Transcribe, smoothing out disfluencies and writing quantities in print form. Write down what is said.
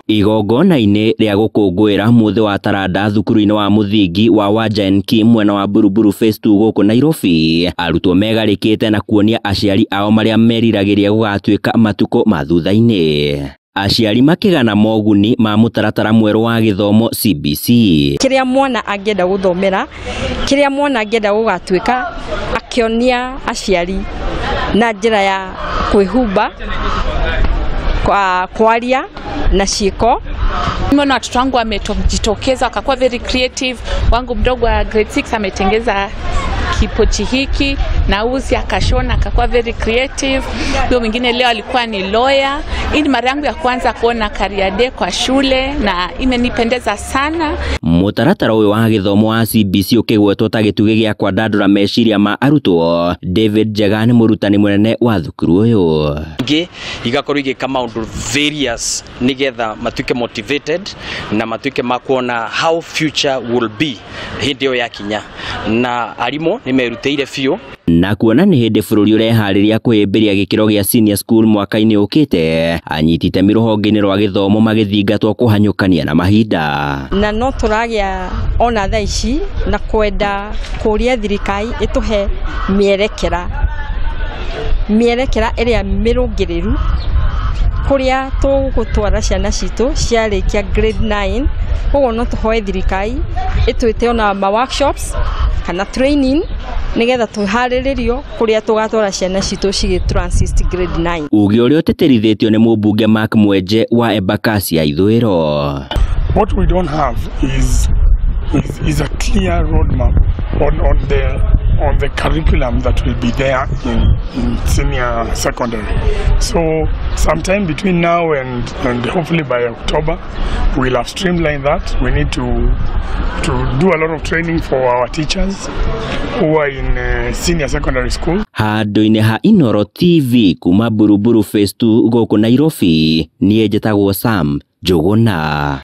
Igongona-inĩ rĩa gũkũngũĩra muthi wa taranda thukuru-inĩ wa muthingi wa Wajaen Kim mwena wa Buruburu Phase 2 gũkũ Nairobi, arutwo megarĩkĩte na kuonia aciari ao marĩa meriragĩria gũgatuĩka matukũ ma thutha-inĩ. Aciari makĩgana moguni ma mũtaratara mwerũ wa gĩthomo CBC. Kĩrĩa mwana angĩenda gũthomera, kĩrĩa mwana angĩenda gũgatuĩka, akĩonia aciari na njĩra ya kwĩhumba, kwaria na ciĩko. Mbona watoto wangu wamejitokeza wakakuwa very creative. Wangu mdogo wa grade 6 ametengeza kipochi hiki na uzi akashona akakuwa very creative. Huyo mwingine leo alikuwa ni lawyer. Hii ni mara yangu ya kwanza kuona career day kwa shule na imenipendeza sana. Mũtaratara ũyũ wa gĩthomo wa CBC ũkĩgwetwo ta gĩtugĩ gĩa kwandandũra meciria ma arutwo. David Njega nĩ mũrutani mũnene wa thukuru ũyũ. Igakorwo igĩka maũndũ various nigetha matuĩke motivated na matuĩke makuona how future will be hĩndĩ ĩyo yakinya, na arimũ nĩ merutĩire biũ. Na kuona nĩ hĩndĩ bũrũri ũreharĩria kwĩhĩmbĩria gĩkĩro gĩa senior school mwaka-inĩ ũkĩte, anyiti itemi rũhonge-inĩ rwa gĩthomo magĩthingatwo kũhanyũkania na mahinda. Na no tũragĩa ona thaa ici na kwenda kũria thirikari ĩtũhe mĩerekera ĩrĩa mĩrũngĩrĩru kũrĩa tũgũtwara ciana citũ ciarĩkia grade 9. Koguo no tũhoe thirikari ĩtwĩte ona ma workshops kana training nigetha tũharĩrĩrio kũrĩa tũgatwara ciana citũ cigĩ transit grade 9. Uge ũrĩa ũtĩtĩrithĩtio nĩ mũmbunge Mark Mwenje wa Embakasi ya ithũĩro. What we don't have is a clear roadmap on the curriculum that will be there in senior secondary. So sometime between now and hopefully by October, we'll have streamlined that. We need to do a lot of training for our teachers who are in senior secondary school. Handũ-inĩ ha Inooro TV kuma Buruburu Phase 2 gũkũ Nairobi, niĩ njĩtagwo Sam Njũgũna.